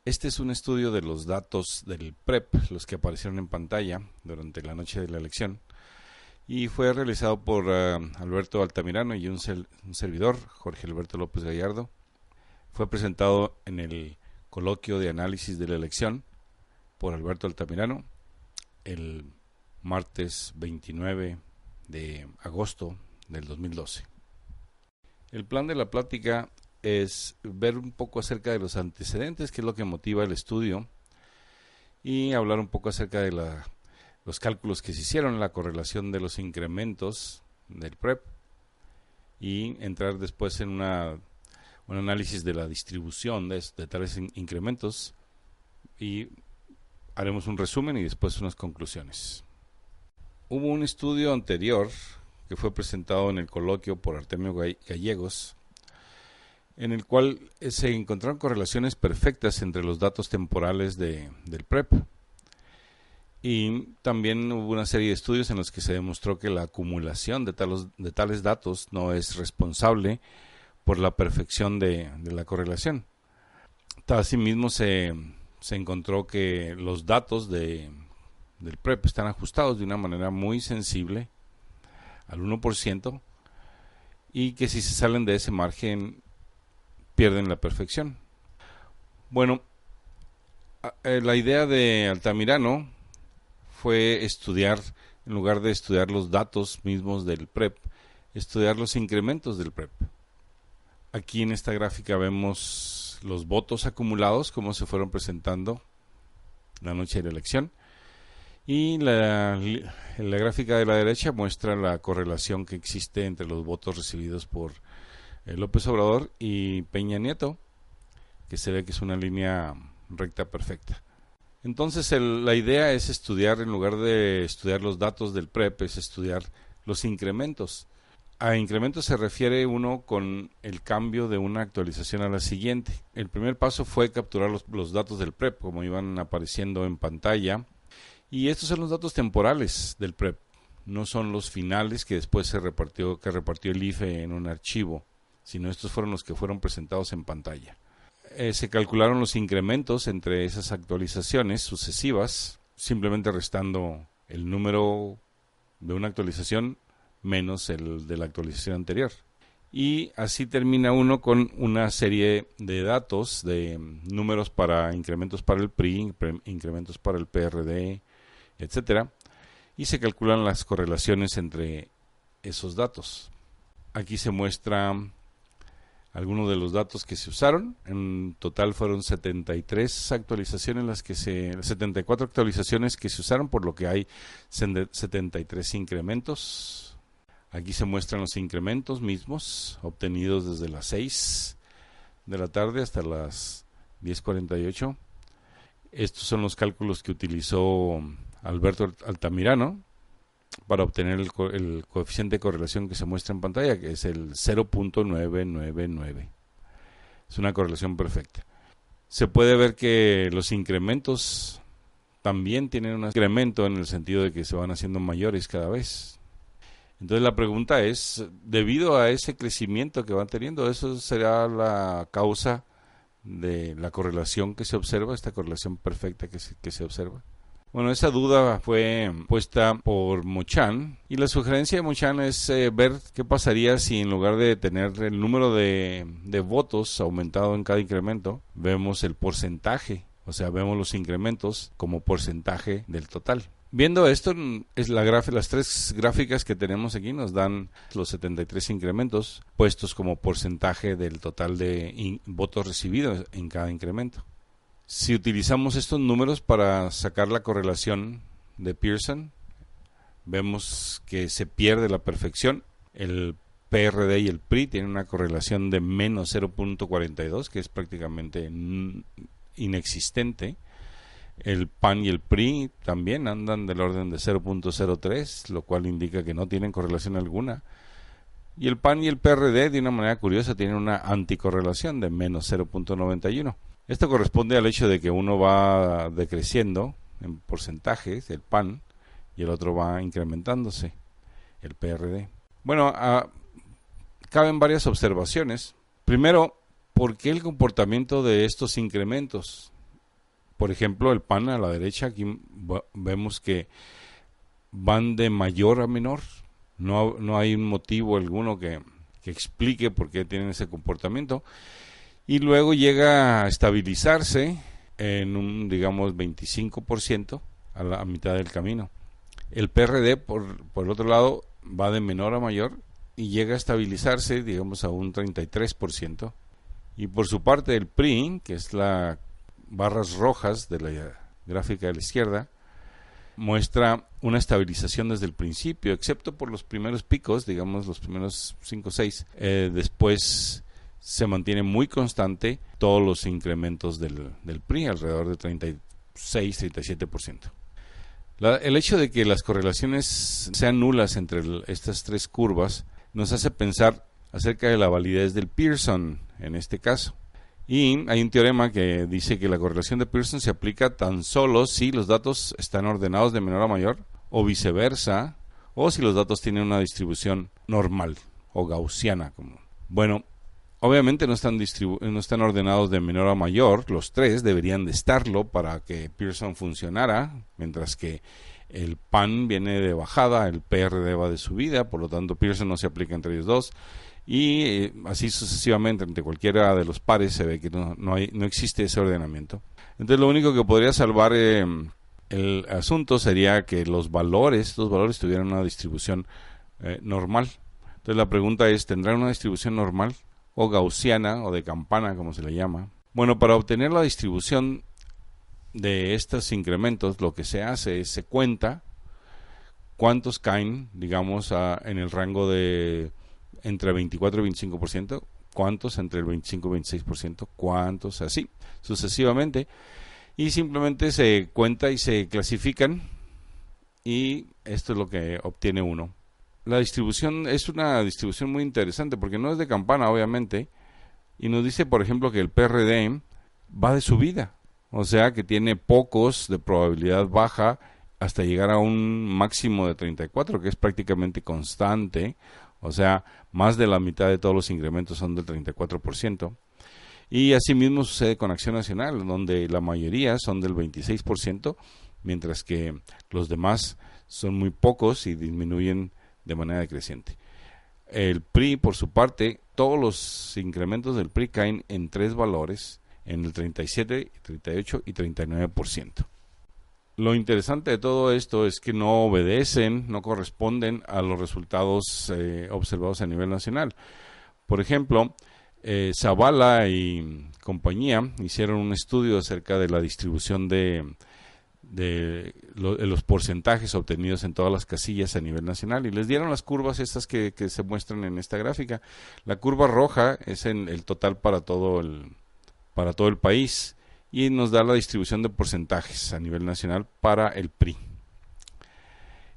Este es un estudio de los datos del PREP, los que aparecieron en pantalla durante la noche de la elección, y fue realizado por Alberto Altamirano y un servidor, Jorge Alberto López Gallardo. Fue presentado en el coloquio de análisis de la elección por Alberto Altamirano el martes 29 de agosto del 2012. El plan de la plática es ver un poco acerca de los antecedentes, qué es lo que motiva el estudio, y hablar un poco acerca de los cálculos que se hicieron, la correlación de los incrementos del PREP, y entrar después en un análisis de la distribución de tales incrementos, y haremos un resumen y después unas conclusiones. Hubo un estudio anterior que fue presentado en el coloquio por Artemio Gallegos, en el cual se encontraron correlaciones perfectas entre los datos temporales del PREP. Y también hubo una serie de estudios en los que se demostró que la acumulación de tales datos no es responsable por la perfección de la correlación. Asimismo, se encontró que los datos del PREP están ajustados de una manera muy sensible al 1%, y que si se salen de ese margen pierden la perfección. Bueno, la idea de Altamirano fue estudiar, en lugar de estudiar los datos mismos del PREP, estudiar los incrementos del PREP. Aquí en esta gráfica vemos los votos acumulados, cómo se fueron presentando la noche de la elección, y la gráfica de la derecha muestra la correlación que existe entre los votos recibidos por López Obrador y Peña Nieto, que se ve que es una línea recta perfecta. Entonces la idea es estudiar, en lugar de estudiar los datos del PREP, es estudiar los incrementos. A incrementos se refiere uno con el cambio de una actualización a la siguiente. El primer paso fue capturar los datos del PREP, como iban apareciendo en pantalla, y estos son los datos temporales del PREP, no son los finales que después repartió el IFE en un archivo, sino estos fueron los que fueron presentados en pantalla. Se calcularon los incrementos entre esas actualizaciones sucesivas, simplemente restando el número de una actualización menos el de la actualización anterior. Y así termina uno con una serie de datos, de números para incrementos para el PRI, incrementos para el PRD, etcétera, y se calculan las correlaciones entre esos datos. Aquí se muestra algunos de los datos que se usaron. En total fueron 74 actualizaciones que se usaron, por lo que hay 73 incrementos. Aquí se muestran los incrementos mismos obtenidos desde las 6 de la tarde hasta las 10:48. Estos son los cálculos que utilizó Alberto Altamirano para obtener el coeficiente de correlación que se muestra en pantalla, que es el 0.999. Es una correlación perfecta. Se puede ver que los incrementos también tienen un incremento en el sentido de que se van haciendo mayores cada vez. Entonces la pregunta es, debido a ese crecimiento que van teniendo, ¿eso será la causa de la correlación que se observa, esta correlación perfecta que se observa? Bueno, esa duda fue puesta por Mochan, y la sugerencia de Mochan es ver qué pasaría si en lugar de tener el número de votos aumentado en cada incremento, vemos el porcentaje, o sea, vemos los incrementos como porcentaje del total. Viendo esto, las tres gráficas que tenemos aquí nos dan los 73 incrementos puestos como porcentaje del total de votos recibidos en cada incremento. Si utilizamos estos números para sacar la correlación de Pearson, vemos que se pierde la perfección. El PRD y el PRI tienen una correlación de menos 0.42, que es prácticamente inexistente. El PAN y el PRI también andan del orden de 0.03, lo cual indica que no tienen correlación alguna. Y el PAN y el PRD, de una manera curiosa, tienen una anticorrelación de menos 0.91. Esto corresponde al hecho de que uno va decreciendo en porcentajes, el PAN, y el otro va incrementándose, el PRD. Bueno, caben varias observaciones. Primero, ¿por qué el comportamiento de estos incrementos? Por ejemplo, el PAN a la derecha, aquí vemos que van de mayor a menor. No hay un motivo alguno que explique por qué tienen ese comportamiento. Y luego llega a estabilizarse en un, digamos, 25% a la mitad del camino. El PRD, por el otro lado, va de menor a mayor y llega a estabilizarse, digamos, a un 33%. Y por su parte, el PRI, que es las barras rojas de la gráfica de la izquierda, muestra una estabilización desde el principio, excepto por los primeros picos, digamos los primeros 5 o 6. Después se mantiene muy constante todos los incrementos del PRI, alrededor de 36-37%. El hecho de que las correlaciones sean nulas entre estas tres curvas nos hace pensar acerca de la validez del Pearson en este caso. Y hay un teorema que dice que la correlación de Pearson se aplica tan solo si los datos están ordenados de menor a mayor, o viceversa, o si los datos tienen una distribución normal o gaussiana. Bueno, obviamente no están ordenados de menor a mayor, los tres deberían de estarlo para que Pearson funcionara, mientras que el PAN viene de bajada, el PRD va de subida, por lo tanto Pearson no se aplica entre ellos dos. Y así sucesivamente entre cualquiera de los pares se ve que no existe ese ordenamiento. Entonces lo único que podría salvar el asunto sería que los valores tuvieran una distribución normal. Entonces la pregunta es, ¿tendrán una distribución normal o gaussiana o de campana, como se le llama? Bueno, para obtener la distribución de estos incrementos, lo que se hace es se cuenta cuántos caen, digamos, en el rango de entre 24 y 25%, cuántos entre el 25 y 26%, cuántos así, sucesivamente, y simplemente se cuenta y se clasifican, y esto es lo que obtiene uno. La distribución es una distribución muy interesante, porque no es de campana, obviamente, y nos dice, por ejemplo, que el PRD va de subida, o sea que tiene pocos de probabilidad baja hasta llegar a un máximo de 34, que es prácticamente constante. O sea, más de la mitad de todos los incrementos son del 34%. Y asimismo sucede con Acción Nacional, donde la mayoría son del 26%, mientras que los demás son muy pocos y disminuyen de manera decreciente. El PRI, por su parte, todos los incrementos del PRI caen en tres valores, en el 37, 38 y 39%. Lo interesante de todo esto es que no obedecen, no corresponden a los resultados observados a nivel nacional. Por ejemplo, Zavala y compañía hicieron un estudio acerca de la distribución de los porcentajes obtenidos en todas las casillas a nivel nacional y les dieron las curvas estas que se muestran en esta gráfica. La curva roja es el total para todo el país. Y nos da la distribución de porcentajes a nivel nacional para el PRI.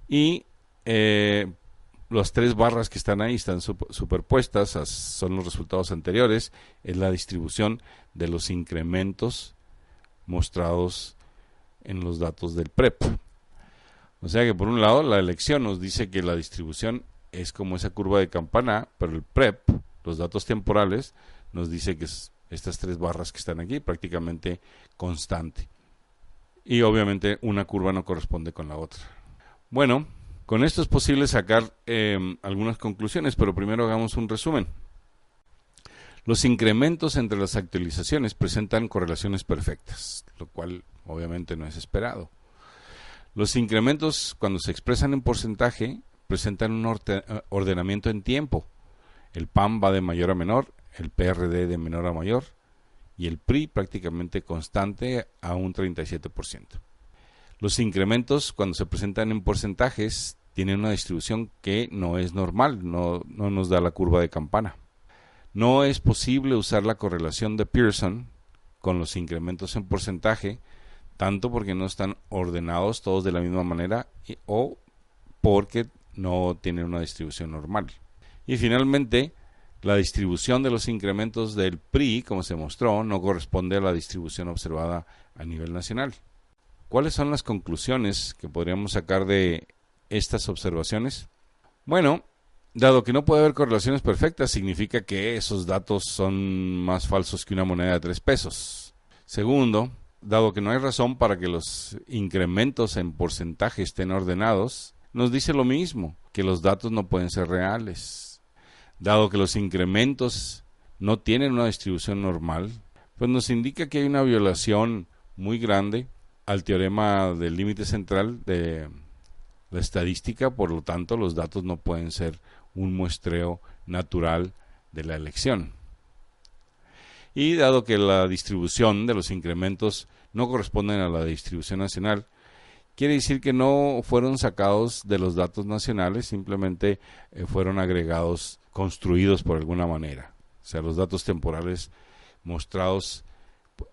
Y las tres barras que están ahí están superpuestas, son los resultados anteriores, es la distribución de los incrementos mostrados en los datos del PREP. O sea que por un lado la elección nos dice que la distribución es como esa curva de campana, pero el PREP, los datos temporales, nos dice que es estas tres barras que están aquí, prácticamente constante. Y obviamente una curva no corresponde con la otra. Bueno, con esto es posible sacar algunas conclusiones, pero primero hagamos un resumen. Los incrementos entre las actualizaciones presentan correlaciones perfectas, lo cual obviamente no es esperado. Los incrementos, cuando se expresan en porcentaje, presentan un ordenamiento en tiempo. El PAN va de mayor a menor, el PRD de menor a mayor y el PRI prácticamente constante a un 37%. Los incrementos, cuando se presentan en porcentajes, tienen una distribución que no es normal, no nos da la curva de campana. No es posible usar la correlación de Pearson con los incrementos en porcentaje, tanto porque no están ordenados todos de la misma manera o porque no tienen una distribución normal. Y finalmente, la distribución de los incrementos del PRI, como se mostró, no corresponde a la distribución observada a nivel nacional. ¿Cuáles son las conclusiones que podríamos sacar de estas observaciones? Bueno, dado que no puede haber correlaciones perfectas, significa que esos datos son más falsos que una moneda de 3 pesos. Segundo, dado que no hay razón para que los incrementos en porcentaje estén ordenados, nos dice lo mismo, que los datos no pueden ser reales. Dado que los incrementos no tienen una distribución normal, pues nos indica que hay una violación muy grande al teorema del límite central de la estadística, por lo tanto los datos no pueden ser un muestreo natural de la elección. Y dado que la distribución de los incrementos no corresponden a la distribución nacional, quiere decir que no fueron sacados de los datos nacionales, simplemente fueron agregados, construidos por alguna manera. O sea, los datos temporales mostrados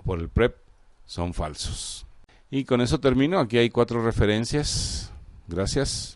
por el PREP son falsos. Y con eso termino. Aquí hay 4 referencias. Gracias.